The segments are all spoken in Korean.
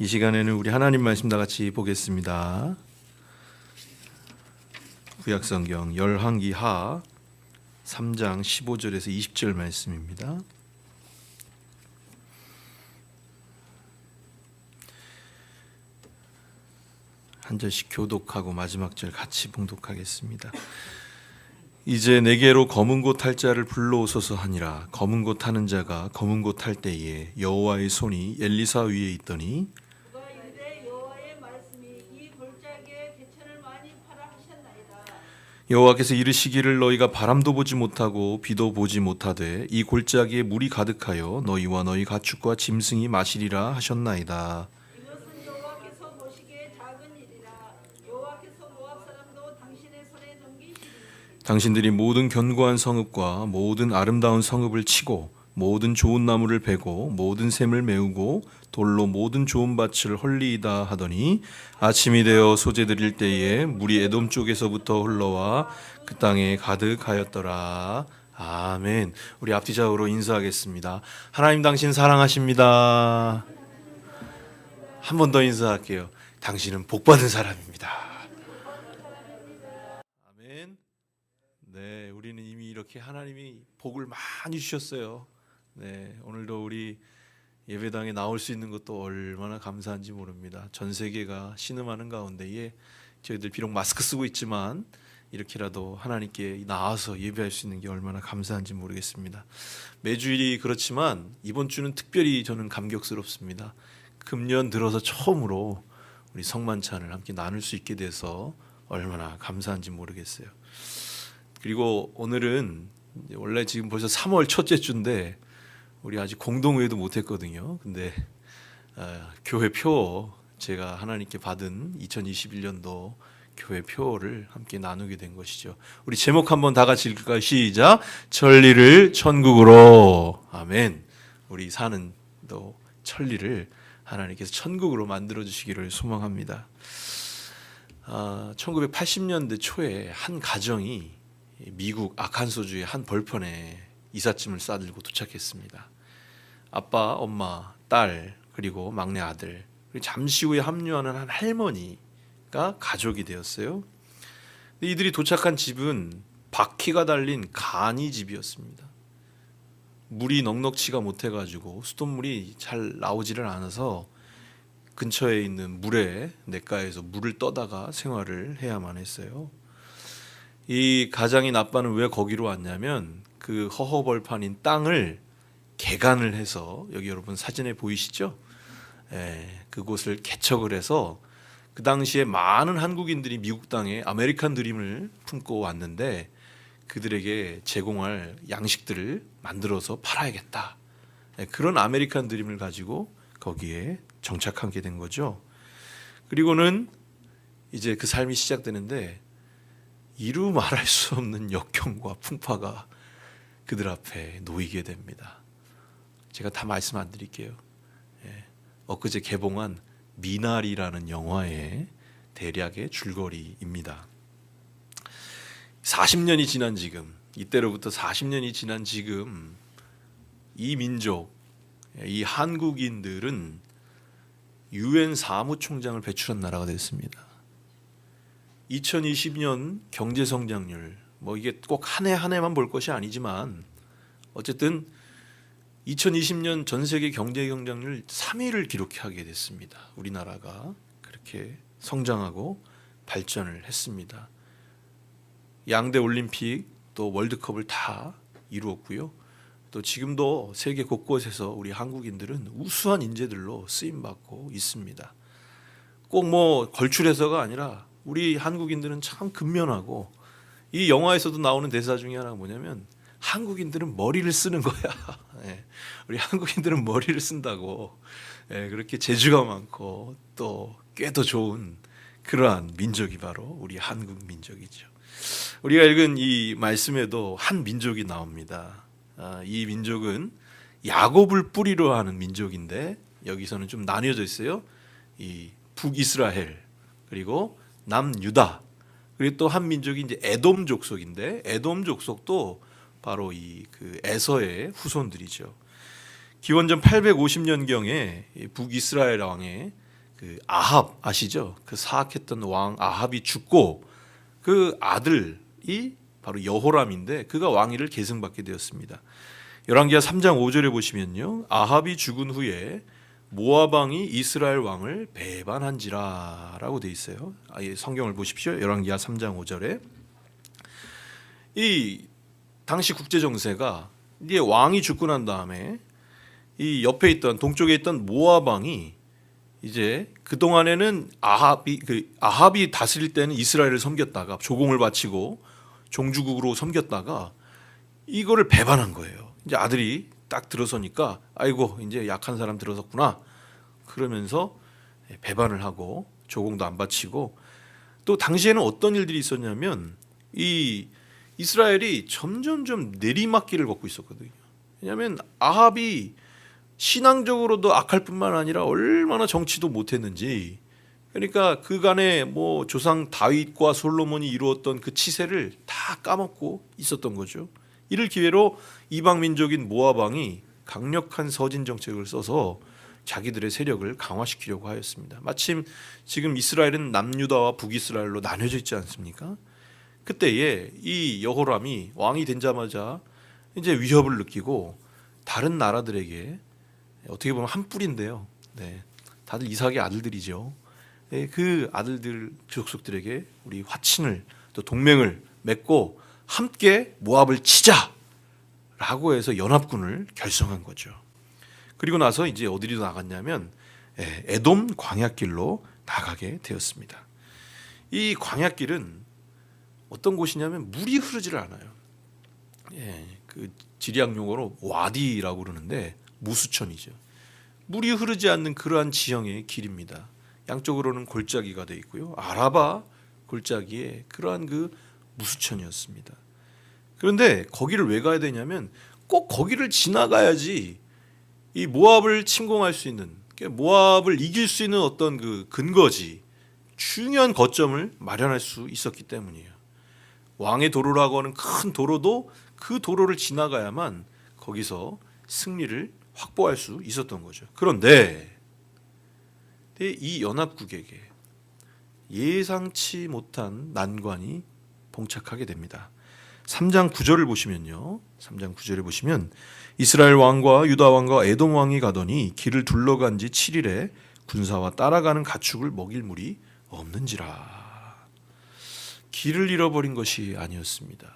이 시간에는 우리 하나님 말씀 다 같이 보겠습니다. 구약성경 열왕기하 3장 15절에서 20절 말씀입니다. 한 절씩 교독하고 마지막 절 같이 봉독하겠습니다. 이제 내게로 검은 곳 탈 자를 불러오소서 하니라. 검은 곳 타는 자가 검은 곳 탈 때에 여호와의 손이 엘리사 위에 있더니 그가 이르되 여호와의 말씀이 이 골짜기에 개천을 많이 파라 하셨나이다. 여호와께서 이르시기를 너희가 바람도 보지 못하고 비도 보지 못하되 이 골짜기에 물이 가득하여 너희와 너희 가축과 짐승이 마시리라 하셨나이다. 이것은 여호와께서 보시기에 작은 일이라. 여호와께서 모압 사람도 당신의 손에 넘기시리니 당신들이 모든 견고한 성읍과 모든 아름다운 성읍을 치고 모든 좋은 나무를 베고 모든 샘을 메우고 돌로 모든 좋은 밭을 헐리이다 하더니 아침이 되어 소재 드릴 때에 물이 에돔 쪽에서부터 흘러와 그 땅에 가득하였더라. 아멘. 우리 앞뒤 좌우로 인사하겠습니다. 하나님 당신 사랑하십니다. 한 번 더 인사할게요. 당신은 복받은 사람입니다. 아멘. 네, 우리는 이미 이렇게 하나님이 복을 많이 주셨어요. 네, 오늘도 우리 예배당에 나올 수 있는 것도 얼마나 감사한지 모릅니다. 전 세계가 신음하는 가운데에 저희들 비록 마스크 쓰고 있지만 이렇게라도 하나님께 나와서 예배할 수 있는 게 얼마나 감사한지 모르겠습니다. 매주일이 그렇지만 이번 주는 특별히 저는 감격스럽습니다. 금년 들어서 처음으로 우리 성만찬을 함께 나눌 수 있게 돼서 얼마나 감사한지 모르겠어요. 그리고 오늘은 원래 지금 벌써 3월 첫째 주인데 우리 아직 공동회의도 못했거든요. 근데 교회 표 제가 하나님께 받은 2021년도 교회 표를 함께 나누게 된 것이죠. 우리 제목 한번 다 같이 읽을까요? 시작. 천리를 천국으로. 아멘. 우리 사는 또 천리를 하나님께서 천국으로 만들어 주시기를 소망합니다. 1980년대 초에 한 가정이 미국 아칸소주의 한 벌판에 이삿짐을 싸들고 도착했습니다. 아빠, 엄마, 딸, 그리고 막내 아들, 그리고 잠시 후에 합류하는 한 할머니가 가족이 되었어요. 근데 이들이 도착한 집은 바퀴가 달린 간이 집이었습니다. 물이 넉넉치가 못해가지고 수돗물이 잘 나오지를 않아서 근처에 있는 물에 냇가에서 물을 떠다가 생활을 해야만 했어요. 이 가장인 아빠는 왜 거기로 왔냐면 그 허허벌판인 땅을 개간을 해서 여기 여러분 사진에 보이시죠? 그곳을 개척을 해서 그 당시에 많은 한국인들이 미국 땅에 아메리칸 드림을 품고 왔는데 그들에게 제공할 양식들을 만들어서 팔아야겠다. 그런 아메리칸 드림을 가지고 거기에 정착하게 된 거죠. 그리고는 이제 그 삶이 시작되는데 이루 말할 수 없는 역경과 풍파가 그들 앞에 놓이게 됩니다. 제가 다 말씀 안 드릴게요. 엊그제 개봉한 미나리라는 영화의 대략의 줄거리입니다. 40년이 지난 지금, 이때로부터 40년이 지난 지금 이 민족, 이 한국인들은 UN 사무총장을 배출한 나라가 됐습니다. 2020년 경제 성장률, 이게 꼭 한 해 한 해만 볼 것이 아니지만 어쨌든 2020년 전 세계 경제 성장률 3위를 기록하게 됐습니다. 우리나라가 그렇게 성장하고 발전을 했습니다. 양대 올림픽 또 월드컵을 다 이루었고요. 또 지금도 세계 곳곳에서 우리 한국인들은 우수한 인재들로 쓰임 받고 있습니다. 꼭 걸출해서가 아니라 우리 한국인들은 참 근면하고 이 영화에서도 나오는 대사 중에 하나가 뭐냐면 한국인들은 머리를 쓰는 거야. 우리 한국인들은 머리를 쓴다고. 그렇게 재주가 많고 또 꾀도 좋은 그러한 민족이 바로 우리 한국 민족이죠. 우리가 읽은 이 말씀에도 한 민족이 나옵니다. 이 민족은 야곱을 뿌리로 하는 민족인데 여기서는 좀 나뉘어져 있어요. 이 북이스라엘 그리고 남유다 그리고 또 한 민족이 이제 에돔 족속인데 에돔 족속도 바로 그 에서의 후손들이죠. 기원전 850년경에 북이스라엘 왕의 그 아합 아시죠? 그 사악했던 왕 아합이 죽고 그 아들이 바로 여호람인데 그가 왕위를 계승받게 되었습니다. 열왕기하 3장 5절에 보시면요. 아합이 죽은 후에 모압 왕이 이스라엘 왕을 배반한지라라고 돼 있어요. 아예 성경을 보십시오. 열왕기하 3장 5절에 이 당시 국제 정세가 이제 왕이 죽고 난 다음에 이 옆에 있던 동쪽에 있던 모압 왕이 이제 그 동안에는 아합이 다스릴 때는 이스라엘을 섬겼다가 조공을 바치고 종주국으로 섬겼다가 이거를 배반한 거예요. 이제 아들이 딱 들어서니까 아이고 이제 약한 사람 들어섰구나 그러면서 배반을 하고 조공도 안 바치고 또 당시에는 어떤 일들이 있었냐면 이 이스라엘이 점점점 내리막길을 걷고 있었거든요. 왜냐하면 아합이 신앙적으로도 악할 뿐만 아니라 얼마나 정치도 못했는지 그러니까 그간에 뭐 조상 다윗과 솔로몬이 이루었던 그 치세를 다 까먹고 있었던 거죠. 이를 기회로 이방 민족인 모압 왕이 강력한 서진 정책을 써서 자기들의 세력을 강화시키려고 하였습니다. 마침 지금 이스라엘은 남유다와 북이스라엘로 나뉘어져 있지 않습니까? 그때에 이 여호람이 왕이 되자마자 이제 위협을 느끼고 다른 나라들에게 어떻게 보면 한 뿔인데요. 네, 다들 이삭의 아들들이죠. 네, 그 아들들 족속들에게 우리 화친을 또 동맹을 맺고 함께 모압을 치자라고 해서 연합군을 결성한 거죠. 그리고 나서 이제 어디로 나갔냐면 에돔 광야길로 나가게 되었습니다. 이 광야길은 어떤 곳이냐면 물이 흐르지를 않아요. 그 지리학 용어로 와디라고 그러는데 무수천이죠. 물이 흐르지 않는 그러한 지형의 길입니다. 양쪽으로는 골짜기가 돼 있고요. 아라바 골짜기에 그러한 그 무수천이었습니다. 그런데 거기를 왜 가야 되냐면 꼭 거기를 지나가야지 이 모압을 침공할 수 있는 모압을 이길 수 있는 어떤 그 근거지 중요한 거점을 마련할 수 있었기 때문이에요. 왕의 도로라고 하는 큰 도로도 그 도로를 지나가야만 거기서 승리를 확보할 수 있었던 거죠. 그런데 이 연합국에게 예상치 못한 난관이 봉착하게 됩니다. 3장 9절을 보시면요. 3장 9절에 보시면 이스라엘 왕과 유다 왕과 에돔 왕이 가더니 길을 둘러간 지 7일에 군사와 따라가는 가축을 먹일 물이 없는지라. 길을 잃어버린 것이 아니었습니다.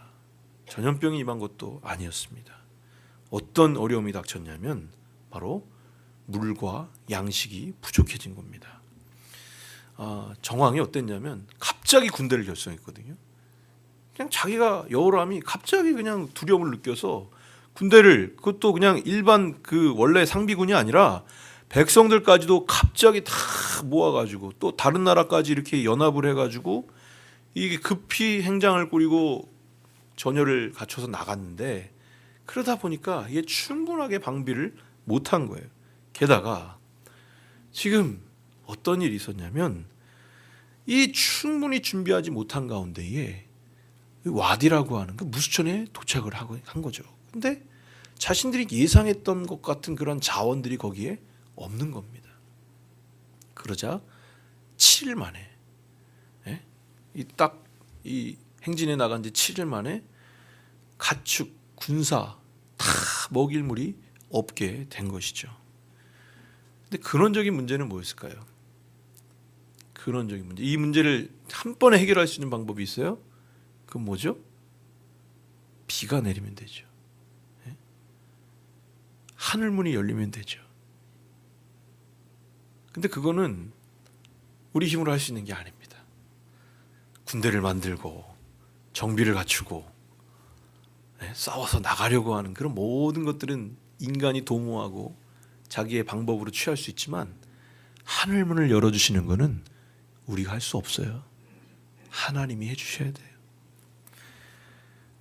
전염병이 임한 것도 아니었습니다. 어떤 어려움이 닥쳤냐면 바로 물과 양식이 부족해진 겁니다. 정황이 어땠냐면 갑자기 군대를 결성했거든요. 그냥 자기가 여호람이 갑자기 그냥 두려움을 느껴서 군대를 그것도 그냥 일반 그 원래 상비군이 아니라 백성들까지도 갑자기 다 모아가지고 또 다른 나라까지 이렇게 연합을 해가지고 이게 급히 행장을 꾸리고 전열을 갖춰서 나갔는데 그러다 보니까 이게 충분하게 방비를 못한 거예요. 게다가 지금 어떤 일이 있었냐면 이 충분히 준비하지 못한 가운데에 와디라고 하는 그 무수천에 도착을 한 거죠. 근데 자신들이 예상했던 것 같은 그런 자원들이 거기에 없는 겁니다. 그러자 7일 만에 이 행진에 나간 지 7일 만에 가축, 군사 다 먹일 물이 없게 된 것이죠. 근데 근원적인 문제는 뭐였을까요? 근원적인 문제. 이 문제를 한 번에 해결할 수 있는 방법이 있어요? 그건 뭐죠? 비가 내리면 되죠. 하늘문이 열리면 되죠. 근데 그거는 우리 힘으로 할 수 있는 게 아닙니다. 군대를 만들고 정비를 갖추고 싸워서 나가려고 하는 그런 모든 것들은 인간이 도모하고 자기의 방법으로 취할 수 있지만 하늘문을 열어주시는 것은 우리가 할 수 없어요. 하나님이 해주셔야 돼요.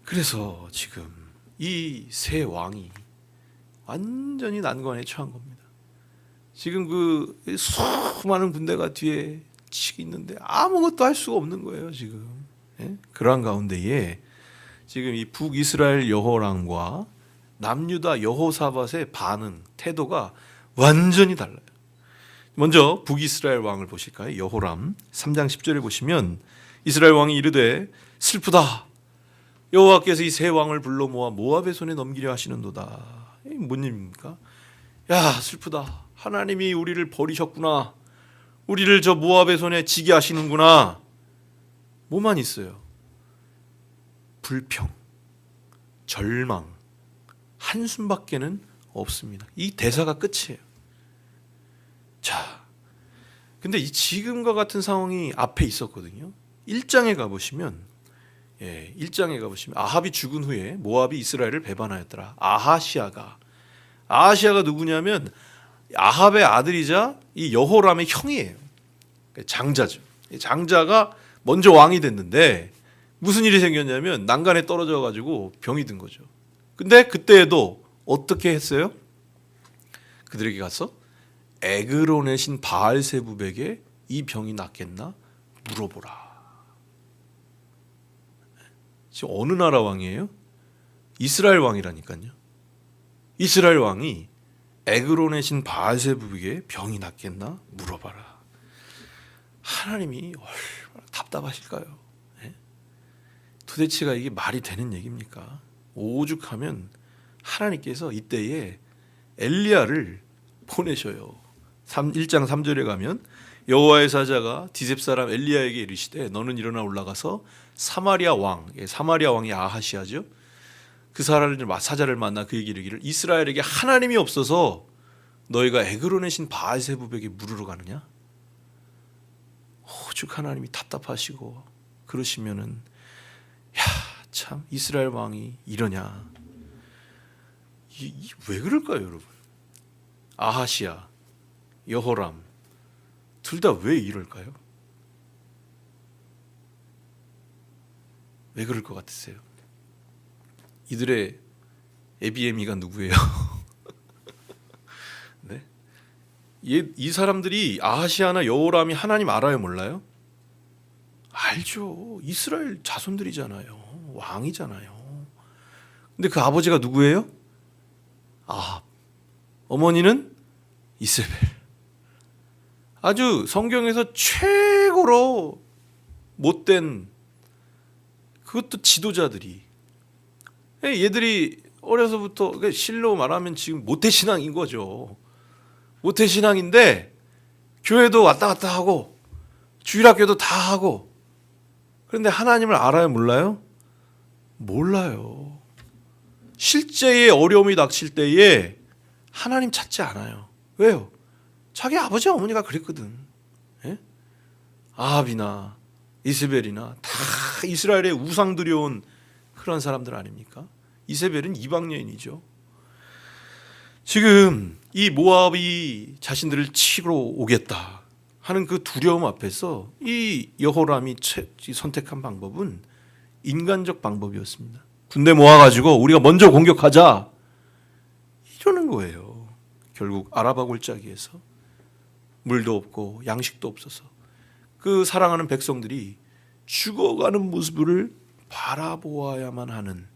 그래서 지금 이 세 왕이 완전히 난관에 처한 겁니다. 지금 그 수많은 군대가 뒤에 치고 있는데 아무것도 할 수가 없는 거예요. 지금 그러한 가운데에 지금 이 북이스라엘 여호람과 남유다 여호사밧의 반응 태도가 완전히 달라요. 먼저 북이스라엘 왕을 보실까요? 여호람 3장 10절에 보시면 이스라엘 왕이 이르되 슬프다. 여호와께서 이 세 왕을 불러 모아 모압의 손에 넘기려 하시는도다. 이게 뭔 일입니까? 야, 슬프다. 하나님이 우리를 버리셨구나. 우리를 저 모압의 손에 지게 하시는구나. 뭐만 있어요? 불평, 절망, 한숨밖에는 없습니다. 이 대사가 끝이에요. 자, 근데 이 지금과 같은 상황이 앞에 있었거든요. 1장에 가보시면, 1장에 가보시면 아합이 죽은 후에 모압이 이스라엘을 배반하였더라. 아하시아가 누구냐면 아합의 아들이자 이 여호람의 형이에요. 장자죠. 장자가 먼저 왕이 됐는데 무슨 일이 생겼냐면 난간에 떨어져 가지고 병이 든 거죠. 근데 그때에도 어떻게 했어요? 그들에게 가서 에그론의 신 바알세붑에게 이 병이 낫겠나 물어보라. 지금 어느 나라 왕이에요? 이스라엘 왕이라니까요. 이스라엘 왕이 에그론의 신 바알세붑에게 병이 낫겠나 물어봐라. 하나님이 얼마나 답답하실까요? 도대체가 이게 말이 되는 얘기입니까? 오죽하면 하나님께서 이때에 엘리야를 보내셔요. 1장 3절에 가면 여호와의 사자가 디셉 사람 엘리야에게 이르시되 너는 일어나 올라가서 사마리아 왕이 아하시아죠. 그 사자를 만나 그에게 이르기를 이스라엘에게 하나님이 없어서 너희가 에그론의 신 바알세붑에게 물으러 가느냐? 오죽 하나님이 답답하시고 그러시면은 참 이스라엘 왕이 이러냐? 왜 그럴까요, 여러분? 아하시아, 여호람 둘 다 왜 이럴까요? 왜 그럴 것 같으세요? 이들의 에비에미가 누구예요? 네? 이 사람들이 아하시아나 여호람이 하나님 알아요, 몰라요? 알죠. 이스라엘 자손들이잖아요. 왕이잖아요. 근데 그 아버지가 누구예요? 아합. 어머니는 이세벨. 아주 성경에서 최고로 못된 그것도 지도자들이 얘들이 어려서부터 실로 말하면 지금 모태신앙인 거죠. 모태신앙인데 교회도 왔다 갔다 하고 주일학교도 다 하고 그런데 하나님을 알아요, 몰라요? 몰라요. 실제의 어려움이 닥칠 때에 하나님 찾지 않아요. 왜요? 자기 아버지 어머니가 그랬거든. 아합이나 이세벨이나 다 이스라엘의 우상 들여온 그런 사람들 아닙니까? 이세벨은 이방 여인이죠. 지금 이 모압이 자신들을 치러 오겠다 하는 그 두려움 앞에서 이 여호람이 선택한 방법은 인간적 방법이었습니다. 군대 모아가지고 우리가 먼저 공격하자 이러는 거예요. 결국 아라바 골짜기에서 물도 없고 양식도 없어서 그 사랑하는 백성들이 죽어가는 모습을 바라보아야만 하는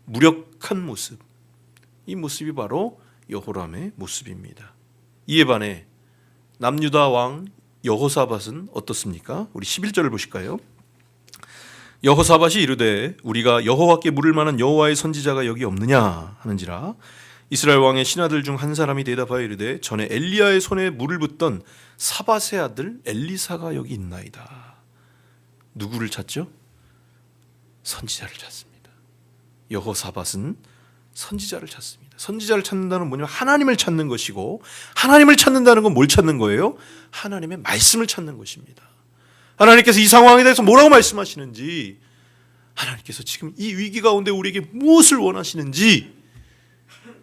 무력한 모습, 이 모습이 바로 여호람의 모습입니다. 이에 반해 남유다 왕 여호사밧은 어떻습니까? 우리 11절을 보실까요? 여호사밧이 이르되 우리가 여호와께 물을 만한 여호와의 선지자가 여기 없느냐 하는지라. 이스라엘 왕의 신하들 중 한 사람이 대답하여 이르되 전에 엘리야의 손에 물을 붓던 사밧의 아들 엘리사가 여기 있나이다. 누구를 찾죠? 선지자를 찾습니다. 여호사밧은 선지자를 찾습니다. 선지자를 찾는다는 뭐냐면 하나님을 찾는 것이고, 하나님을 찾는다는 건 뭘 찾는 거예요? 하나님의 말씀을 찾는 것입니다. 하나님께서 이 상황에 대해서 뭐라고 말씀하시는지, 하나님께서 지금 이 위기 가운데 우리에게 무엇을 원하시는지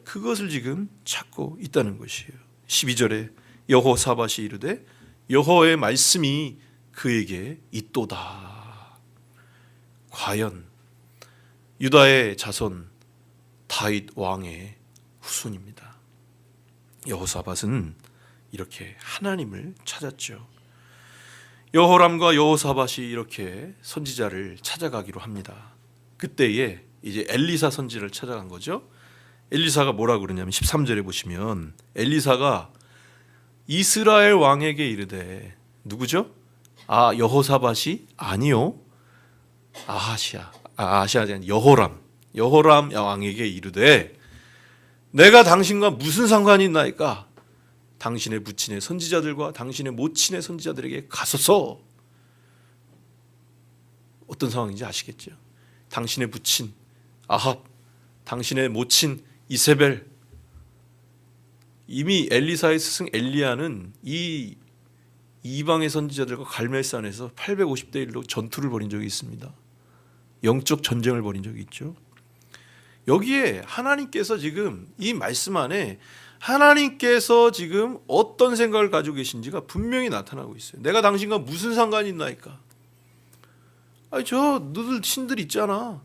그것을 지금 찾고 있다는 것이에요. 12절에 여호사밧이 이르되 여호와의 말씀이 그에게 있도다. 과연 유다의 자손 다윗 왕의 후손입니다. 여호사밧은 이렇게 하나님을 찾았죠. 여호람과 여호사밧이 이렇게 선지자를 찾아가기로 합니다. 그때에 이제 엘리사 선지를 찾아간 거죠. 엘리사가 뭐라 그러냐면 13절에 보시면 엘리사가 이스라엘 왕에게 이르되 누구죠? 여호사밧이 아니요 아하시아가 아니라 여호람 왕에게 이르되 내가 당신과 무슨 상관이 있나이까? 당신의 부친의 선지자들과 당신의 모친의 선지자들에게 가소서. 어떤 상황인지 아시겠죠? 당신의 부친 아합, 당신의 모친 이세벨, 이미 엘리사의 스승 엘리야는 이 이방의 선지자들과 갈멜산에서 850대 1로 전투를 벌인 적이 있습니다. 영적 전쟁을 벌인 적이 있죠. 여기에 하나님께서 지금 이 말씀 안에 하나님께서 지금 어떤 생각을 가지고 계신지가 분명히 나타나고 있어요. 내가 당신과 무슨 상관이 있나이까? 저 너들 신들 있잖아.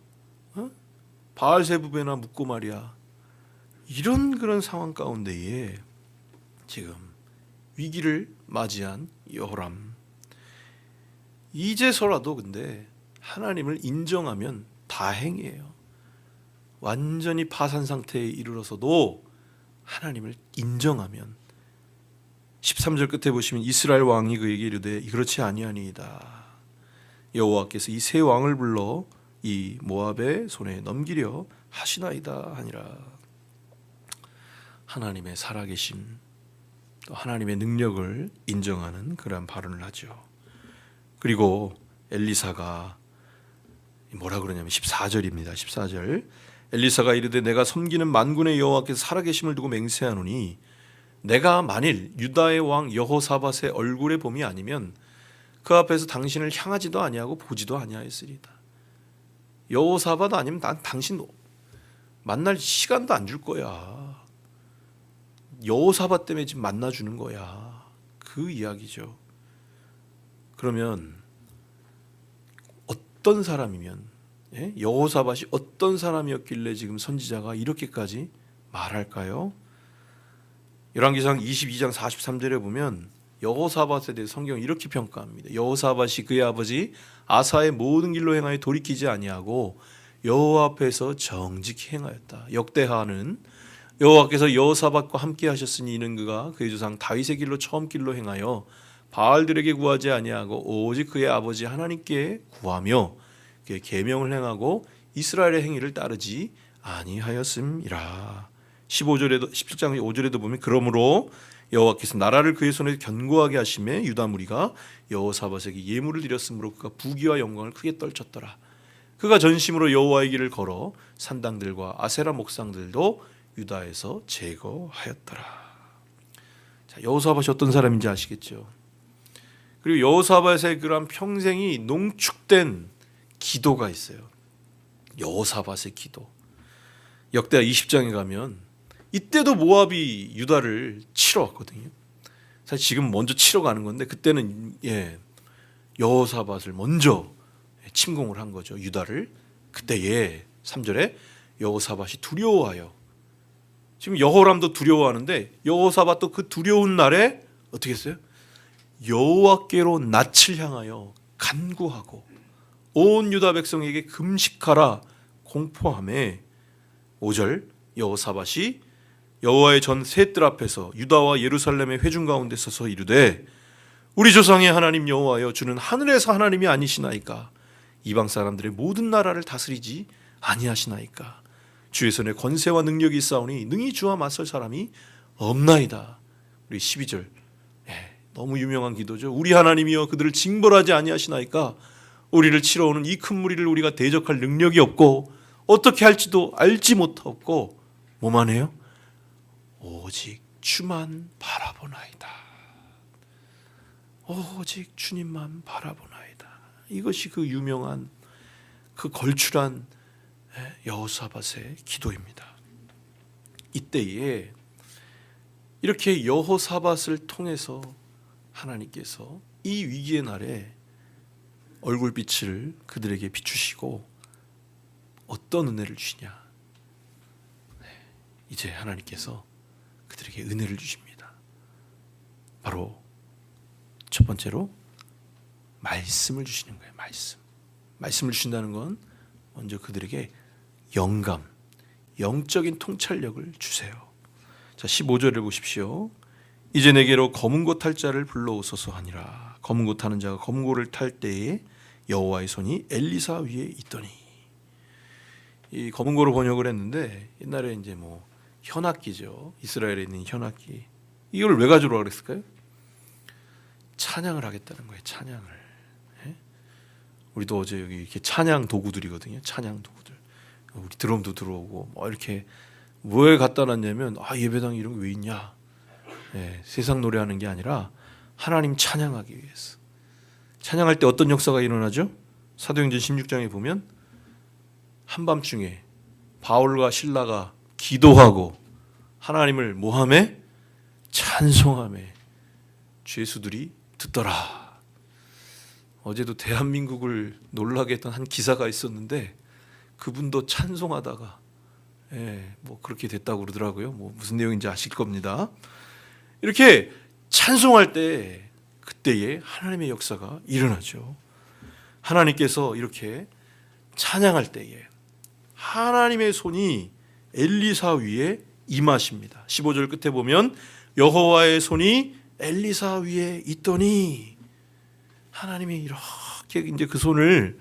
바알세부베나 묻고 말이야. 이런 그런 상황 가운데에 지금 위기를 맞이한 여호람. 이제서라도 근데 하나님을 인정하면 다행이에요. 완전히 파산 상태에 이르러서도 하나님을 인정하면 13절 끝에 보시면 이스라엘 왕이 그에게 이르되 그렇지 아니하니이다. 여호와께서 이 세 왕을 불러 이 모압의 손에 넘기려 하시나이다 하니라. 하나님의 살아계심 또 하나님의 능력을 인정하는 그러한 발언을 하죠. 그리고 엘리사가 뭐라 그러냐면 14절입니다. 14절 엘리사가 이르되 내가 섬기는 만군의 여호와께서 살아계심을 두고 맹세하노니 내가 만일 유다의 왕 여호사밧의 얼굴에 봄이 아니면 그 앞에서 당신을 향하지도 아니하고 보지도 아니하였으리다. 여호사밧 아니면 난 당신 만날 시간도 안 줄 거야. 여호사밧 때문에 지금 만나주는 거야. 그 이야기죠. 그러면 어떤 사람이면 여호사밧이 어떤 사람이었길래 지금 선지자가 이렇게까지 말할까요? 열왕기상 22장 43절에 보면 여호사밧에 대해 성경은 이렇게 평가합니다. 여호사밧이 그의 아버지 아사의 모든 길로 행하여 돌이키지 아니하고 여호와 앞에서 정직히 행하였다. 역대하는 여호와께서 여호사밧과 함께 하셨으니 이는 그가 그의 조상 다윗의 길로 처음 길로 행하여 바알들에게 구하지 아니하고 오직 그의 아버지 하나님께 구하며 그의 계명을 행하고 이스라엘의 행위를 따르지 아니하였음이라. 15절에도 17장 5절에도 보면 그러므로 여호와께서 나라를 그의 손에 견고하게 하심에 유다 무리가 여호사밧에게 예물을 드렸으므로 그가 부귀와 영광을 크게 떨쳤더라. 그가 전심으로 여호와의 길을 걸어 산당들과 아세라 목상들도 유다에서 제거하였더라. 자, 여호사밧이 어떤 사람인지 아시겠죠? 그리고 여호사밧의 그런 평생이 농축된 기도가 있어요. 여호사밧의 기도. 역대하 20장에 가면 이때도 모압이 유다를 치러 왔거든요. 사실 지금 먼저 치러 가는 건데 그때는 여호사밧을 먼저 침공을 한 거죠. 유다를. 그때 3절에 여호사밧이 두려워하여. 지금 여호람도 두려워하는데 여호사밧도 그 두려운 날에 어떻게 했어요? 여호와께로 낯을 향하여 간구하고 온 유다 백성에게 금식하라 공포하매 5절 여호사밧이 여호와의 전 셋들 앞에서 유다와 예루살렘의 회중 가운데 서서 이르되 우리 조상의 하나님 여호와여 주는 하늘에서 하나님이 아니시나이까 이방 사람들의 모든 나라를 다스리지 아니하시나이까 주의 손에 권세와 능력이 있사오니 능히 주와 맞설 사람이 없나이다. 우리 12절 너무 유명한 기도죠. 우리 하나님이여 그들을 징벌하지 아니하시나이까 우리를 치러 오는 이 큰 무리를 우리가 대적할 능력이 없고 어떻게 할지도 알지 못하고 뭐만 해요? 오직 주만 바라보나이다. 오직 주님만 바라보나이다. 이것이 그 유명한 그 걸출한 여호사밧의 기도입니다. 이때에 이렇게 여호사밧을 통해서 하나님께서 이 위기의 날에 얼굴빛을 그들에게 비추시고 어떤 은혜를 주시냐? 이제 하나님께서 그들에게 은혜를 주십니다. 바로 첫 번째로 말씀을 주시는 거예요. 말씀을 주신다는 건 먼저 그들에게 영감, 영적인 통찰력을 주세요. 자, 15절을 보십시오. 이제 내게로 검은고 탈 자를 불러오소서 하니라. 검은고 타는 자가 검은고를 탈 때에 여호와의 손이 엘리사 위에 있더니. 이 검은고로 번역을 했는데 옛날에 이제 뭐 현악기죠. 이스라엘에 있는 현악기. 이걸 왜 가져오라고 그랬을까요? 찬양을 하겠다는 거예요. 찬양을. 예? 우리도 어제 여기 이렇게 찬양 도구들이거든요. 찬양 도구들. 우리 드럼도 들어오고 뭐 이렇게 뭐에 갖다 놨냐면 예배당에 이런 게 왜 있냐? 예, 세상 노래하는 게 아니라 하나님 찬양하기 위해서. 찬양할 때 어떤 역사가 일어나죠? 사도행전 16장에 보면 한밤중에 바울과 실라가 기도하고 하나님을 모함에 찬송함에 죄수들이 듣더라. 어제도 대한민국을 놀라게 했던 한 기사가 있었는데 그분도 찬송하다가 뭐 그렇게 됐다고 그러더라고요. 뭐 무슨 내용인지 아실 겁니다. 이렇게 찬송할 때 그때에 하나님의 역사가 일어나죠. 하나님께서 이렇게 찬양할 때에 하나님의 손이 엘리사 위에 임하십니다. 15절 끝에 보면 여호와의 손이 엘리사 위에 있더니 하나님이 이렇게 이제 그 손을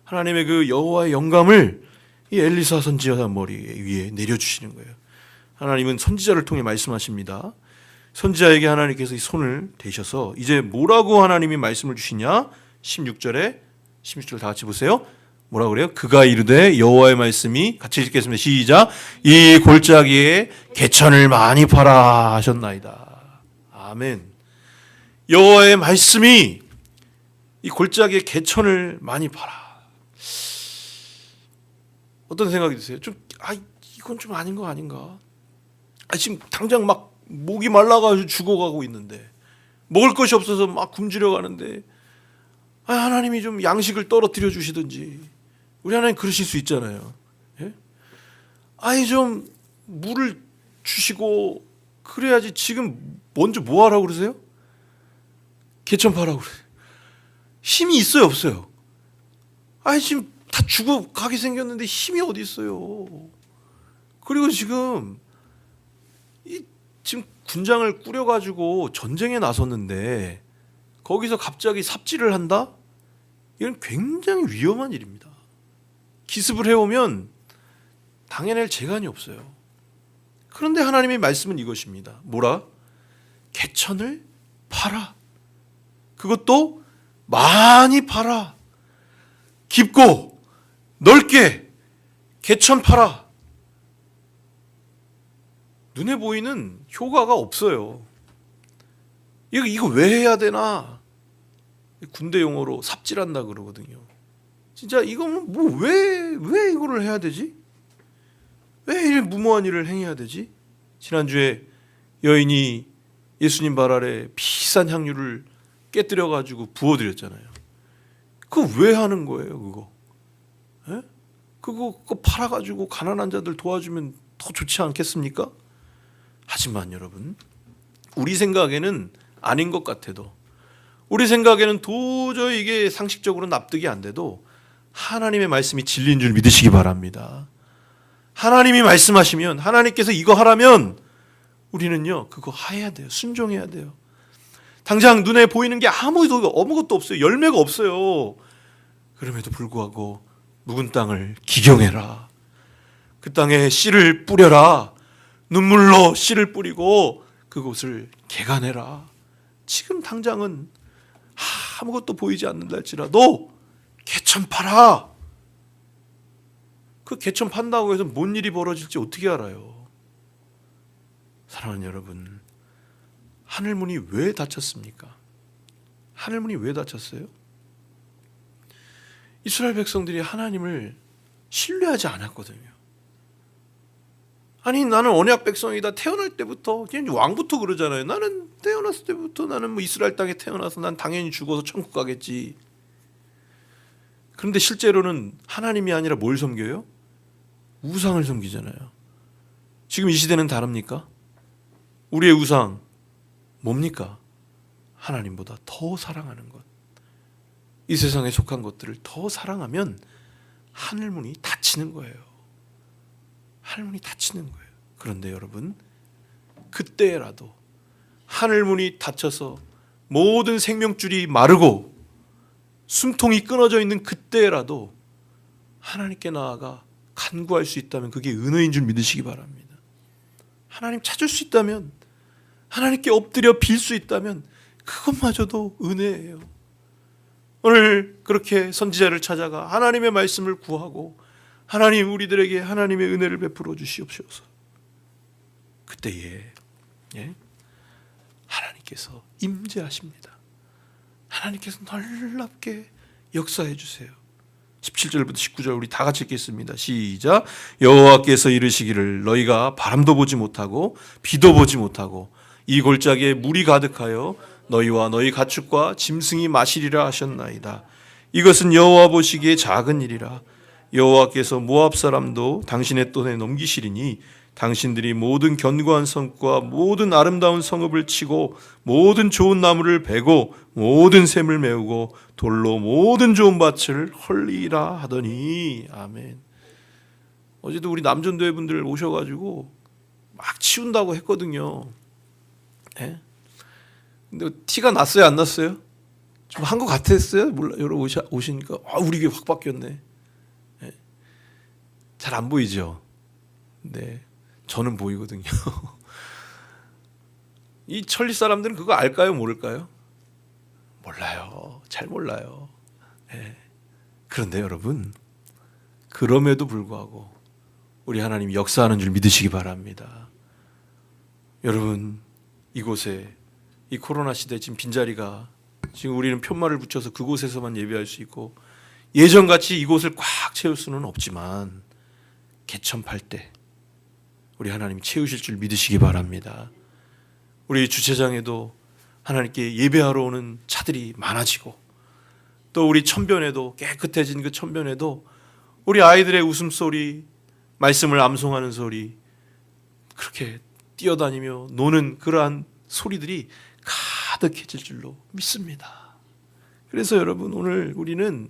하나님의 그 여호와의 영감을 이 엘리사 선지자 머리 위에 내려주시는 거예요. 하나님은 선지자를 통해 말씀하십니다. 선지자에게 하나님께서 이 손을 대셔서 이제 뭐라고 하나님이 말씀을 주시냐? 16절 다 같이 보세요. 뭐라고 그래요? 그가 이르되 여호와의 말씀이 같이 읽겠습니다. 시작. 이 골짜기에 개천을 많이 팔아 하셨나이다. 아멘. 여호와의 말씀이 이 골짜기에 개천을 많이 팔아. 어떤 생각이 드세요? 이건 좀 아닌 거 아닌가? 지금 당장 막 목이 말라가지고 죽어가고 있는데 먹을 것이 없어서 막 굶주려 가는데 하나님이 좀 양식을 떨어뜨려 주시든지 우리 하나님 그러실 수 있잖아요. 예? 좀 물을 주시고 그래야지. 지금 먼저 뭐 하라고 그러세요? 개천 파라고 그래요. 힘이 있어요 없어요? 지금 다 죽어가게 생겼는데 힘이 어디 있어요? 그리고 지금 지금 군장을 꾸려가지고 전쟁에 나섰는데 거기서 갑자기 삽질을 한다? 이건 굉장히 위험한 일입니다. 기습을 해오면 당해낼 재간이 없어요. 그런데 하나님의 말씀은 이것입니다. 뭐라? 개천을 팔아. 그것도 많이 팔아. 깊고 넓게 개천 팔아. 눈에 보이는 효과가 없어요. 이거 왜 해야 되나? 군대 용어로 삽질한다 그러거든요. 진짜 이거는 왜 이거를 해야 되지? 왜 이런 무모한 일을 행해야 되지? 지난주에 여인이 예수님 발 아래 비싼 향유를 깨뜨려 가지고 부어드렸잖아요. 그거 왜 하는 거예요, 그거? 예? 그거 팔아 가지고 가난한 자들 도와주면 더 좋지 않겠습니까? 하지만 여러분, 우리 생각에는 아닌 것 같아도, 우리 생각에는 도저히 이게 상식적으로 납득이 안 돼도 하나님의 말씀이 진리인 줄 믿으시기 바랍니다. 하나님이 말씀하시면, 하나님께서 이거 하라면 우리는요 그거 해야 돼요. 순종해야 돼요. 당장 눈에 보이는 게 아무것도 없어요. 열매가 없어요. 그럼에도 불구하고 묵은 땅을 기경해라. 그 땅에 씨를 뿌려라. 눈물로 씨를 뿌리고 그곳을 개간해라. 지금 당장은 아무것도 보이지 않는다 할지라도 개천 팔아. 그 개천 판다고 해서 뭔 일이 벌어질지 어떻게 알아요? 사랑하는 여러분, 하늘문이 왜 닫혔습니까? 하늘문이 왜 닫혔어요? 이스라엘 백성들이 하나님을 신뢰하지 않았거든요. 나는 언약 백성이다. 태어날 때부터, 그냥 왕부터 그러잖아요. 나는 태어났을 때부터 나는 뭐 이스라엘 땅에 태어나서 난 당연히 죽어서 천국 가겠지. 그런데 실제로는 하나님이 아니라 뭘 섬겨요? 우상을 섬기잖아요. 지금 이 시대는 다릅니까? 우리의 우상 뭡니까? 하나님보다 더 사랑하는 것. 이 세상에 속한 것들을 더 사랑하면 하늘문이 닫히는 거예요. 하늘문이 닫히는 거예요. 그런데 여러분, 그때라도 하늘문이 닫혀서 모든 생명줄이 마르고 숨통이 끊어져 있는 그때라도 하나님께 나아가 간구할 수 있다면 그게 은혜인 줄 믿으시기 바랍니다. 하나님 찾을 수 있다면, 하나님께 엎드려 빌 수 있다면 그것마저도 은혜예요. 오늘 그렇게 선지자를 찾아가 하나님의 말씀을 구하고 하나님 우리들에게 하나님의 은혜를 베풀어 주시옵소서. 그때에 하나님께서 임재하십니다. 하나님께서 놀랍게 역사해 주세요. 17절부터 19절 우리 다 같이 읽겠습니다. 시작. 여호와께서 이르시기를 너희가 바람도 보지 못하고 비도 보지 못하고 이 골짜기에 물이 가득하여 너희와 너희 가축과 짐승이 마시리라 하셨나이다. 이것은 여호와 보시기에 작은 일이라. 여호와께서 모압 사람도 당신의 손에 넘기시리니 당신들이 모든 견고한 성과 모든 아름다운 성읍을 치고 모든 좋은 나무를 베고 모든 샘을 메우고 돌로 모든 좋은 밭을 헐리라 하더니. 아멘. 어제도 우리 남전도회 분들 오셔가지고 막 치운다고 했거든요. 예? 근데 티가 났어요, 안 났어요? 좀 한 것 같았어요? 몰라. 여러분 오시니까 우리 교회 확 바뀌었네. 예? 잘 안 보이죠? 네. 저는 보이거든요. 이 천리 사람들은 그거 알까요? 모를까요? 몰라요. 잘 몰라요. 네. 그런데 여러분, 그럼에도 불구하고 우리 하나님이 역사하는 줄 믿으시기 바랍니다. 여러분, 이곳에 이 코로나 시대 지금 빈자리가 지금 우리는 편말을 붙여서 그곳에서만 예배할 수 있고 예전같이 이곳을 꽉 채울 수는 없지만 개천팔 때 우리 하나님이 채우실 줄 믿으시기 바랍니다. 우리 주차장에도 하나님께 예배하러 오는 차들이 많아지고 또 우리 천변에도 깨끗해진 그 천변에도 우리 아이들의 웃음소리, 말씀을 암송하는 소리, 그렇게 뛰어다니며 노는 그러한 소리들이 가득해질 줄로 믿습니다. 그래서 여러분 오늘 우리는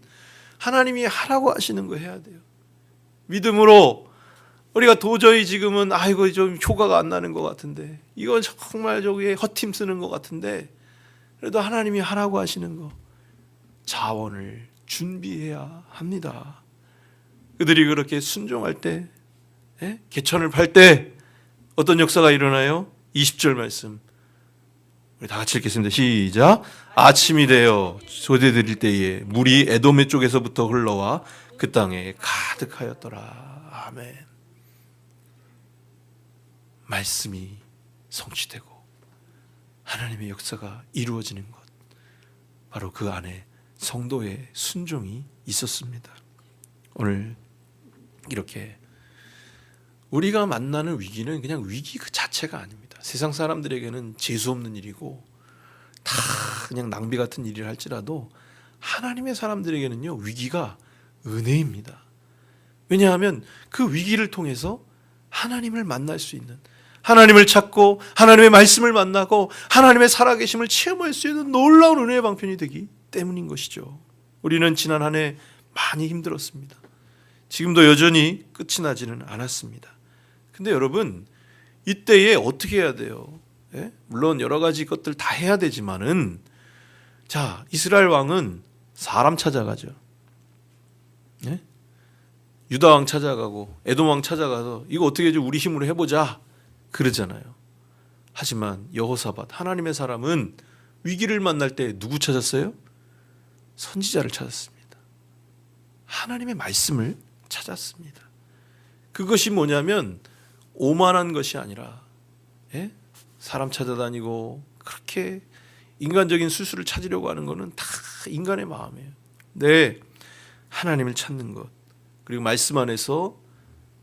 하나님이 하라고 하시는 거 해야 돼요. 믿음으로 우리가 도저히 지금은 이거 좀 효과가 안 나는 것 같은데 이건 정말 저기에 헛힘 쓰는 것 같은데 그래도 하나님이 하라고 하시는 거 자원을 준비해야 합니다. 그들이 그렇게 순종할 때 개천을 팔 때 어떤 역사가 일어나요? 20절 말씀 우리 다 같이 읽겠습니다. 시작. 아침이 되어 조대드릴 때에 물이 에돔의 쪽에서부터 흘러와 그 땅에 가득하였더라. 아멘. 말씀이 성취되고 하나님의 역사가 이루어지는 것, 바로 그 안에 성도의 순종이 있었습니다. 오늘 이렇게 우리가 만나는 위기는 그냥 위기 그 자체가 아닙니다. 세상 사람들에게는 재수없는 일이고 다 그냥 낭비 같은 일을 할지라도 하나님의 사람들에게는요 위기가 은혜입니다. 왜냐하면 그 위기를 통해서 하나님을 만날 수 있는, 하나님을 찾고 하나님의 말씀을 만나고 하나님의 살아계심을 체험할 수 있는 놀라운 은혜의 방편이 되기 때문인 것이죠. 우리는 지난 한 해 많이 힘들었습니다. 지금도 여전히 끝이 나지는 않았습니다. 근데 여러분 이때에 어떻게 해야 돼요? 물론 여러 가지 것들 다 해야 되지만은 자, 이스라엘 왕은 사람 찾아가죠. 유다 왕 찾아가고 에돔 왕 찾아가서 이거 어떻게 좀 우리 힘으로 해보자 그러잖아요. 하지만 여호사밧 하나님의 사람은 위기를 만날 때 누구 찾았어요? 선지자를 찾았습니다. 하나님의 말씀을 찾았습니다. 그것이 뭐냐면 오만한 것이 아니라 사람 찾아다니고 그렇게 인간적인 수수를 찾으려고 하는 것은 다 인간의 마음이에요. 네, 하나님을 찾는 것 그리고 말씀 안에서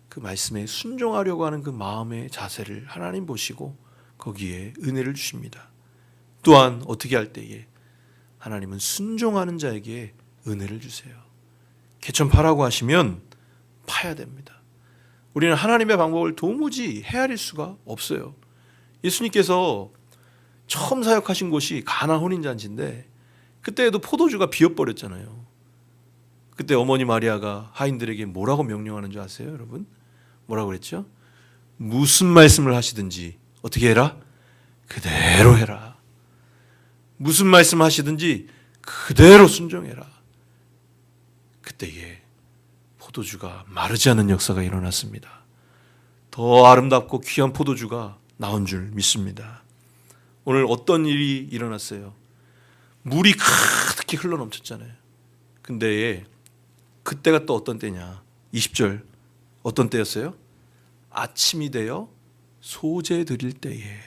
그 말씀에 순종하려고 하는 그 마음의 자세를 하나님 보시고 거기에 은혜를 주십니다. 또한 어떻게 할 때에 하나님은 순종하는 자에게 은혜를 주세요. 개천 파라고 하시면 파야 됩니다. 우리는 하나님의 방법을 도무지 헤아릴 수가 없어요. 예수님께서 처음 사역하신 곳이 가나 혼인잔치인데 그때에도 포도주가 비어버렸잖아요. 그때 어머니 마리아가 하인들에게 뭐라고 명령하는 줄 아세요, 여러분? 뭐라고 그랬죠? 무슨 말씀을 하시든지 어떻게 해라? 그대로 해라. 무슨 말씀하시든지 그대로 순종해라. 그때에 포도주가 마르지 않는 역사가 일어났습니다. 더 아름답고 귀한 포도주가 나온 줄 믿습니다. 오늘 어떤 일이 일어났어요? 물이 가득히 흘러넘쳤잖아요. 근데 그때가 또 어떤 때냐? 20절 어떤 때였어요? 아침이 되어 소제 드릴 때에.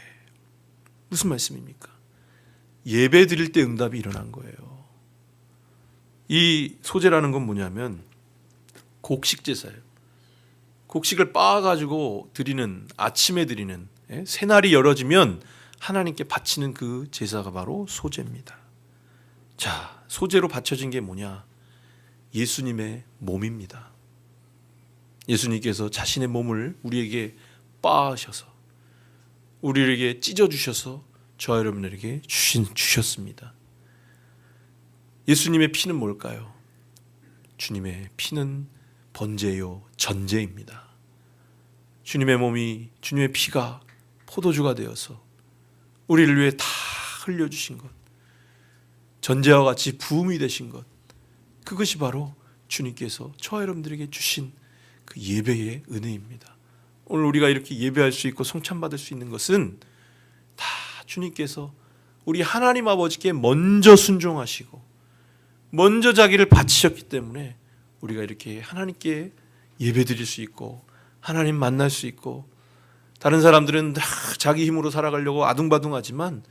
무슨 말씀입니까? 예배 드릴 때 응답이 일어난 거예요. 이 소제라는 건 뭐냐면 곡식 제사예요. 곡식을 빻아가지고 드리는, 아침에 드리는, 새날이 열어지면 하나님께 바치는 그 제사가 바로 소제입니다. 자, 소제로 바쳐진 게 뭐냐? 예수님의 몸입니다. 예수님께서 자신의 몸을 우리에게 빻으셔서, 우리에게 찢어주셔서 저와 여러분들에게 주셨습니다. 예수님의 피는 뭘까요? 주님의 피는 번제요 전제입니다. 주님의 몸이, 주님의 피가 포도주가 되어서 우리를 위해 다 흘려주신 것, 전제와 같이 부음이 되신 것, 그것이 바로 주님께서 저와 여러분들에게 주신 그 예배의 은혜입니다. 오늘 우리가 이렇게 예배할 수 있고 성찬받을 수 있는 것은 다 주님께서 우리 하나님 아버지께 먼저 순종하시고 먼저 자기를 바치셨기 때문에 우리가 이렇게 하나님께 예배드릴 수 있고 하나님 만날 수 있고, 다른 사람들은 다 자기 힘으로 살아가려고 아둥바둥하지만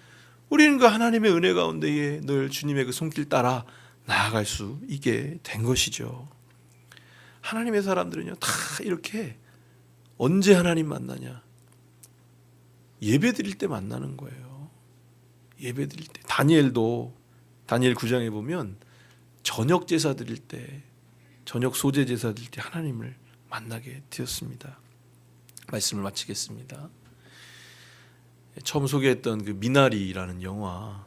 우리는 그 하나님의 은혜 가운데에 늘 주님의 그 손길 따라 나아갈 수 있게 된 것이죠. 하나님의 사람들은요 다 이렇게 언제 하나님 만나냐? 예배드릴 때 만나는 거예요. 예배드릴 때. 다니엘도 다니엘 9장에 보면 저녁 제사 드릴 때, 저녁 소제 제사 드릴 때 하나님을 만나게 되었습니다. 말씀을 마치겠습니다. 처음 소개했던 그 미나리라는 영화,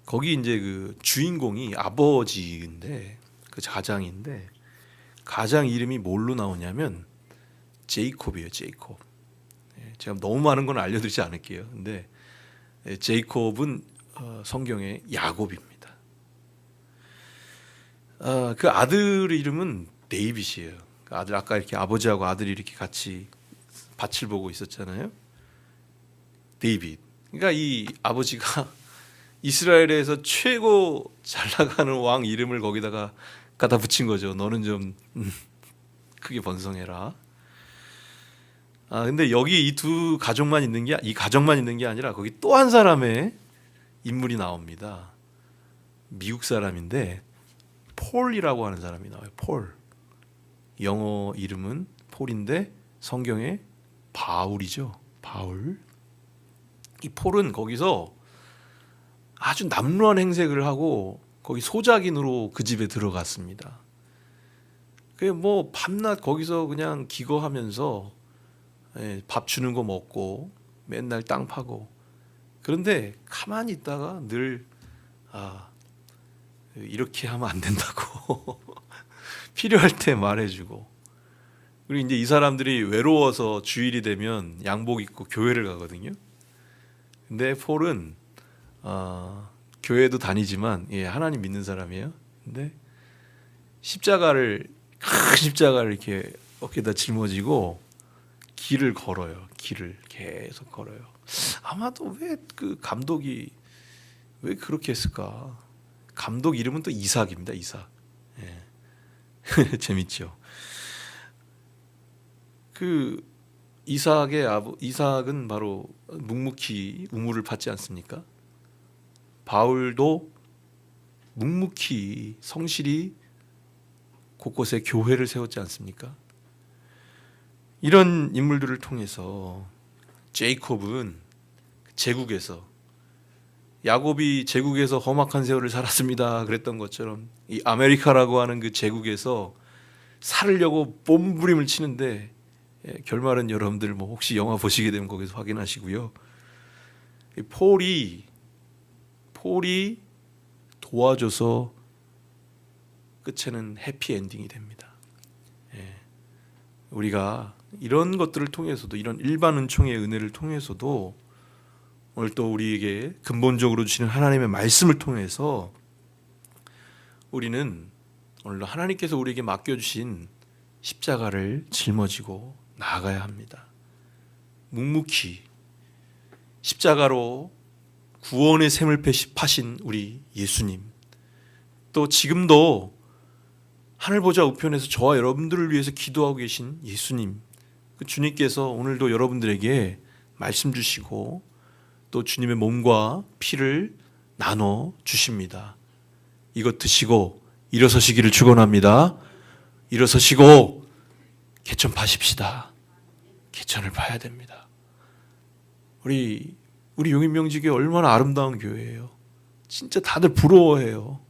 거기 이제 그 주인공이 아버지인데, 그 가장인데, 가장 이름이 뭘로 나오냐면 제이콥이에요. 제이콥. 제가 너무 많은 건 알려드리지 않을게요. 근데 제이콥은 성경의 야곱입니다. 그 아들 이름은 데이빗이에요. 그 아들, 아까 이렇게 아버지하고 아들이 이렇게 같이 밭을 보고 있었잖아요. 데이빗. 그러니까 이 아버지가 이스라엘에서 최고 잘 나가는 왕 이름을 거기다가 갖다 붙인 거죠. 너는 좀 크게 번성해라. 근데 여기 이 두 가족만 있는 게, 이 가정만 있는 게 아니라 거기 또 한 사람의 인물이 나옵니다. 미국 사람인데 폴이라고 하는 사람이 나와요. 폴. 영어 이름은 폴인데 성경에 바울이죠. 바울. 이 폴은 거기서 아주 남루한 행색을 하고 거기 소작인으로 그 집에 들어갔습니다. 그 뭐 밤낮 거기서 그냥 기거하면서 밥 주는 거 먹고 맨날 땅 파고, 그런데 가만히 있다가 늘 이렇게 하면 안 된다고 필요할 때 말해주고, 그리고 이제 이 사람들이 외로워서 주일이 되면 양복 입고 교회를 가거든요. 근데 폴은 교회도 다니지만 하나님 믿는 사람이에요. 근데 큰 십자가를 이렇게 어깨에다 짊어지고 길을 걸어요. 길을 계속 걸어요. 아마도 왜 그 감독이 왜 그렇게 했을까? 감독 이름은 또 이삭입니다. 이삭. 재밌죠. 그 이삭은 바로 묵묵히 우물을 팠지 않습니까? 바울도 묵묵히 성실히 곳곳에 교회를 세웠지 않습니까? 이런 인물들을 통해서 제이콥은 제국에서, 야곱이 제국에서 험악한 세월을 살았습니다 그랬던 것처럼 이 아메리카라고 하는 그 제국에서 살으려고 몸부림을 치는데, 결말은 여러분들 뭐 혹시 영화 보시게 되면 거기서 확인하시고요. 이 폴이 도와줘서 끝에는 해피 엔딩이 됩니다. 우리가 이런 것들을 통해서도, 이런 일반 은총의 은혜를 통해서도 오늘 또 우리에게 근본적으로 주시는 하나님의 말씀을 통해서 우리는 오늘도 하나님께서 우리에게 맡겨주신 십자가를 짊어지고 나아가야 합니다. 묵묵히 십자가로 구원의 샘을 파신 우리 예수님, 또 지금도 하늘보좌 우편에서 저와 여러분들을 위해서 기도하고 계신 예수님, 그 주님께서 오늘도 여러분들에게 말씀 주시고 또 주님의 몸과 피를 나눠 주십니다. 이것 드시고 일어서시기를 축원합니다. 일어서시고 개천 파십시다. 개천을 파야 됩니다. 우리 용인명지교회 얼마나 아름다운 교회예요. 진짜 다들 부러워해요.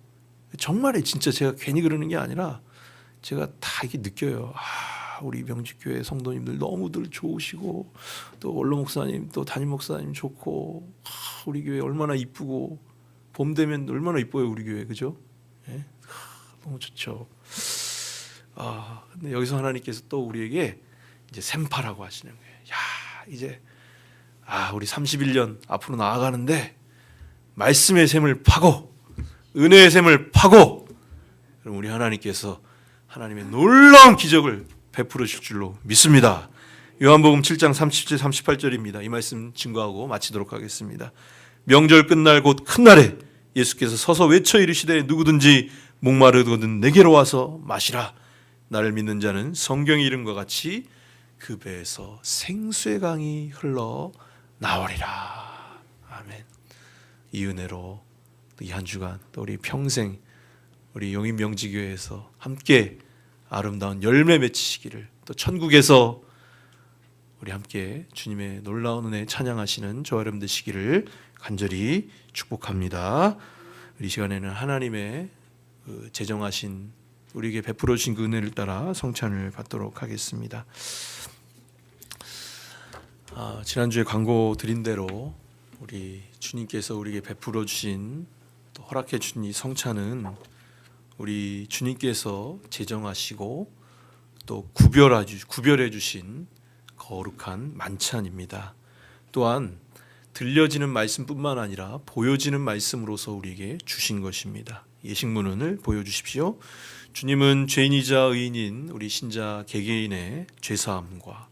정말에 진짜 제가 괜히 그러는 게 아니라 제가 다 이게 느껴요. 우리 명지교회 성도님들 너무들 좋으시고 또 원로 목사님 또 담임 목사님 좋고 우리 교회 얼마나 이쁘고 봄 되면 얼마나 이뻐요 우리 교회, 그죠? 네? 너무 좋죠. 근데 여기서 하나님께서 또 우리에게 이제 샘파라고 하시는 거예요. 이제 우리 31년 앞으로 나아가는데 말씀의 샘을 파고 은혜의 샘을 파고, 그럼 우리 하나님께서 하나님의 놀라운 기적을 베풀어 주실 줄로 믿습니다. 요한복음 7장 37, 38절입니다. 이 말씀 증거하고 마치도록 하겠습니다. 명절 끝날 곧 큰 날에 예수께서 서서 외쳐 이르시되 누구든지 목마르거든 내게로 와서 마시라. 나를 믿는 자는 성경의 이름과 같이 그 배에서 생수의 강이 흘러 나오리라. 아멘. 이 은혜로 이 한 주간 또 우리 평생 우리 용인명지교회에서 함께 아름다운 열매 맺히시기를, 또 천국에서 우리 함께 주님의 놀라운 은혜 찬양하시는 저와 여러분 되시기를 간절히 축복합니다. 이 시간에는 하나님의 제정하신 우리에게 베풀어 주신 그 은혜를 따라 성찬을 받도록 하겠습니다. 지난주에 광고 드린 대로 우리 주님께서 우리에게 베풀어 주신 또 허락해 주신 이 성찬은 우리 주님께서 제정하시고 또 구별해 주신 거룩한 만찬입니다. 또한 들려지는 말씀뿐만 아니라 보여지는 말씀으로서 우리에게 주신 것입니다. 예식문을 보여주십시오. 주님은 죄인이자 의인인 우리 신자 개개인의 죄사함과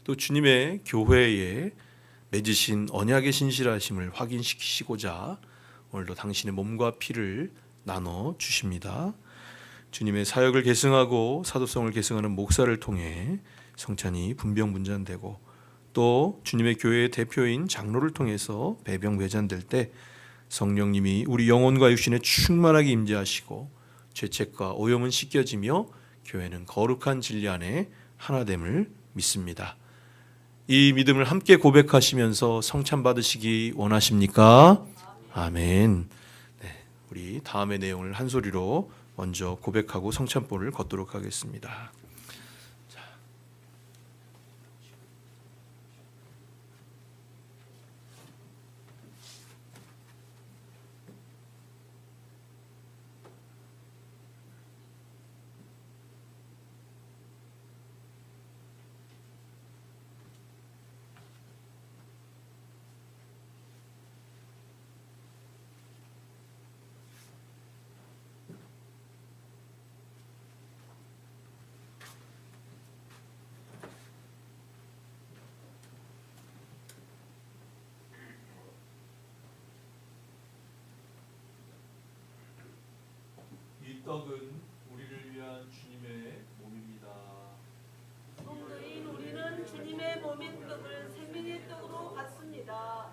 또 주님의 교회에 맺으신 언약의 신실하심을 확인시키시고자 오늘도 당신의 몸과 피를 나눠 주십니다. 주님의 사역을 계승하고 사도성을 계승하는 목사를 통해 성찬이 분병분잔되고 또 주님의 교회의 대표인 장로를 통해서 배병배잔될 때 성령님이 우리 영혼과 육신에 충만하게 임재하시고 죄책과 오염은 씻겨지며 교회는 거룩한 진리 안에 하나됨을 믿습니다. 이 믿음을 함께 고백하시면서 성찬 받으시기 원하십니까? 아멘. 네, 우리 다음의 내용을 한 소리로 먼저 고백하고 성찬볼을 걷도록 하겠습니다. 이 떡은 우리를 위한 주님의 몸입니다. 성도인 우리는 주님의 몸인 떡을 생명의 떡으로 받습니다.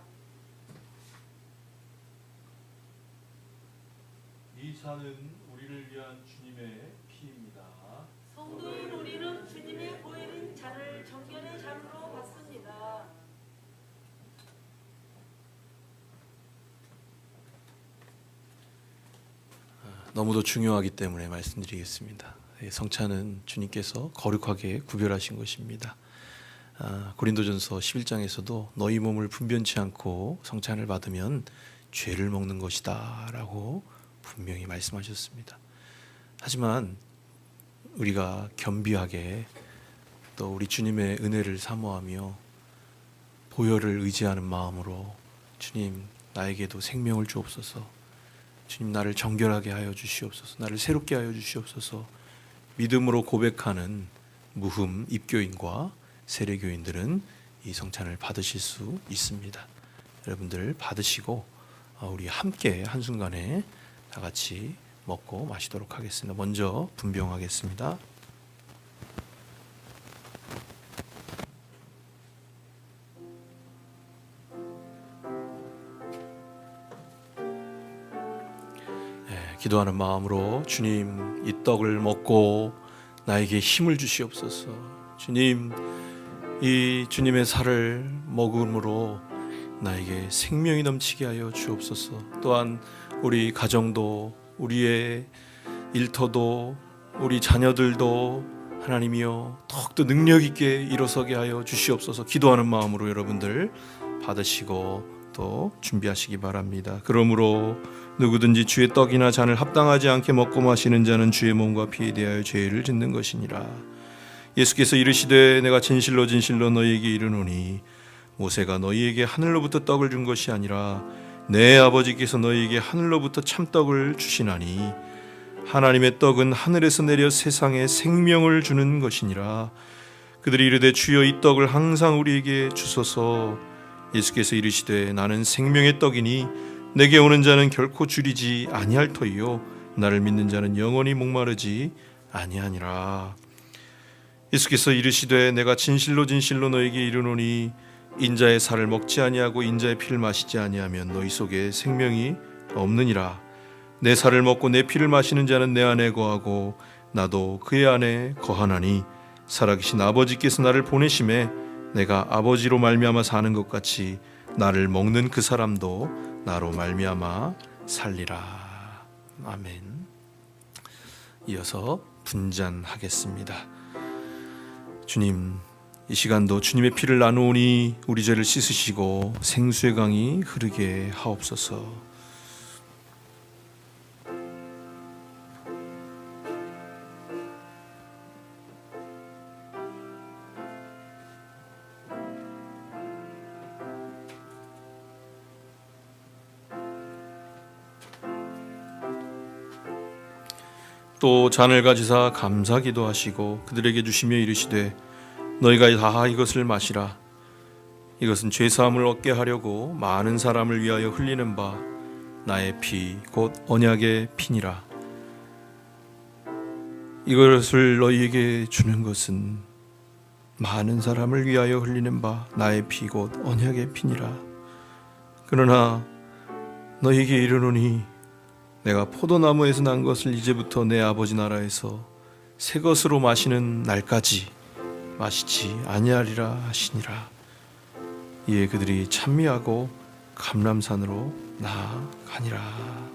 이 잔은 우리를 위한 주님의 피입니다. 성도인 우리는 주님의 보혈인 잔을 정결의 잔으로 받습니다. 너무도 중요하기 때문에 말씀드리겠습니다. 성찬은 주님께서 거룩하게 구별하신 것입니다. 고린도전서 11장에서도 너희 몸을 분변치 않고 성찬을 받으면 죄를 먹는 것이다 라고 분명히 말씀하셨습니다. 하지만 우리가 겸비하게 또 우리 주님의 은혜를 사모하며 보혈을 의지하는 마음으로 주님 나에게도 생명을 주옵소서. 주님 나를 정결하게 하여 주시옵소서. 나를 새롭게 하여 주시옵소서. 믿음으로 고백하는 무흠 입교인과 세례교인들은 이 성찬을 받으실 수 있습니다. 여러분들 받으시고 우리 함께 한순간에 다 같이 먹고 마시도록 하겠습니다. 먼저 분병하겠습니다. 기도하는 마음으로 주님 이 떡을 먹고 나에게 힘을 주시옵소서. 주님 이 주님의 살을 먹음으로 나에게 생명이 넘치게 하여 주옵소서. 또한 우리 가정도 우리의 일터도 우리 자녀들도 하나님이여 더욱더 능력 있게 일어서게 하여 주시옵소서. 기도하는 마음으로 여러분들 받으시고 또 준비하시기 바랍니다. 그러므로 누구든지 주의 떡이나 잔을 합당하지 않게 먹고 마시는 자는 주의 몸과 피에 대하여 죄를 짓는 것이니라. 예수께서 이르시되 내가 진실로 진실로 너희에게 이르노니 모세가 너희에게 하늘로부터 떡을 준 것이 아니라 내 아버지께서 너희에게 하늘로부터 참떡을 주시나니 하나님의 떡은 하늘에서 내려 세상에 생명을 주는 것이니라. 그들이 이르되 주여 이 떡을 항상 우리에게 주소서. 예수께서 이르시되 나는 생명의 떡이니 내게 오는 자는 결코 줄이지 아니할 터이요 나를 믿는 자는 영원히 목마르지 아니하니라. 예수께서 이르시되 내가 진실로 진실로 너에게 이르노니 인자의 살을 먹지 아니하고 인자의 피를 마시지 아니하면 너희 속에 생명이 없느니라. 내 살을 먹고 내 피를 마시는 자는 내 안에 거하고 나도 그의 안에 거하나니 살아계신 아버지께서 나를 보내심에 내가 아버지로 말미암아 사는 것 같이 나를 먹는 그 사람도 나로 말미암아 살리라. 아멘. 이어서 분잔하겠습니다. 주님, 이 시간도 주님의 피를 나누오니 우리 죄를 씻으시고 생수의 강이 흐르게 하옵소서. 또 잔을 가지사 감사 기도하시고 그들에게 주시며 이르시되 너희가 다 이것을 마시라. 이것은 죄사함을 얻게 하려고 많은 사람을 위하여 흘리는 바 나의 피 곧 언약의 피니라. 이것을 너희에게 주는 것은 많은 사람을 위하여 흘리는 바 나의 피 곧 언약의 피니라. 그러나 너희에게 이르노니 내가 포도나무에서 난 것을 이제부터 내 아버지 나라에서 새 것으로 마시는 날까지 마시지 아니하리라 하시니라. 이에 그들이 찬미하고 감람산으로 나아가니라.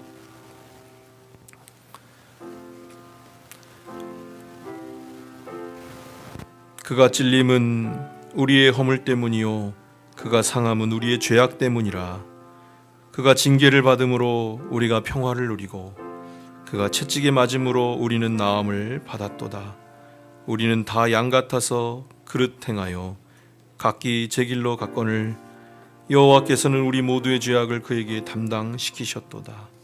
그가 찔림은 우리의 허물 때문이요 그가 상함은 우리의 죄악 때문이라. 그가 징계를 받음으로 우리가 평화를 누리고 그가 채찍에 맞음으로 우리는 나음을 받았도다. 우리는 다 양 같아서 그릇 행하여 각기 제 길로 갔거늘 여호와께서는 우리 모두의 죄악을 그에게 담당시키셨도다.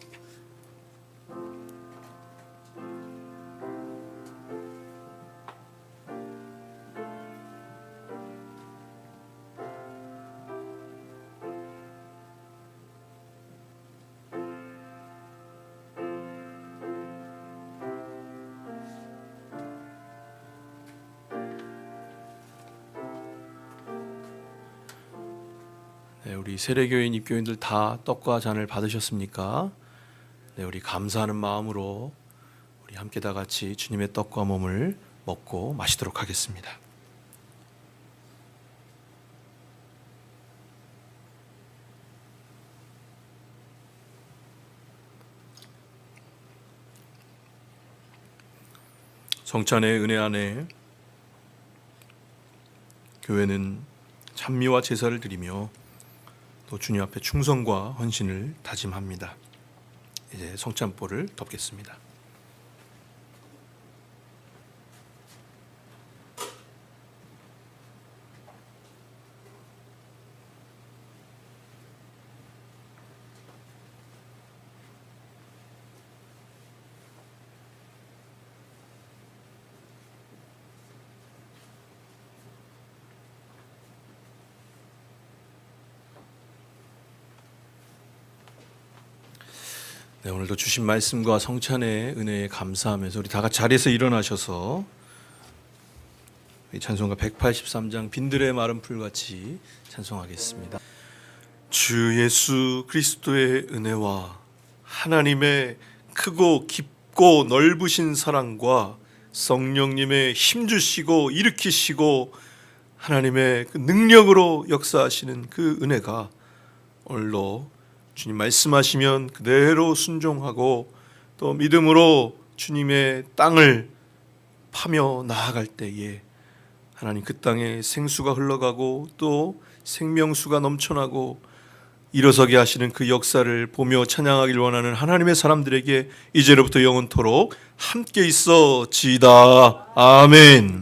네, 우리 세례교인 입교인들 다 떡과 잔을 받으셨습니까? 네, 우리 감사하는 마음으로 우리 함께 다 같이 주님의 떡과 몸을 먹고 마시도록 하겠습니다. 성찬의 은혜 안에 교회는 찬미와 제사를 드리며 또 주님 앞에 충성과 헌신을 다짐합니다. 이제 성찬볼을 덮겠습니다. 네, 오늘도 주신 말씀과 성찬의 은혜에 감사하면서 우리 다 같이 자리에서 일어나셔서 이 찬송가 183장 빈들의 마른 풀같이 찬송하겠습니다. 주 예수 그리스도의 은혜와 하나님의 크고 깊고 넓으신 사랑과 성령님의 힘주시고 일으키시고 하나님의 그 능력으로 역사하시는 그 은혜가 오늘도 주님 말씀하시면 그대로 순종하고 또 믿음으로 주님의 땅을 파며 나아갈 때에 하나님 그 땅에 생수가 흘러가고 또 생명수가 넘쳐나고 일어서게 하시는 그 역사를 보며 찬양하길 원하는 하나님의 사람들에게 이제로부터 영원토록 함께 있어지이다. 아멘.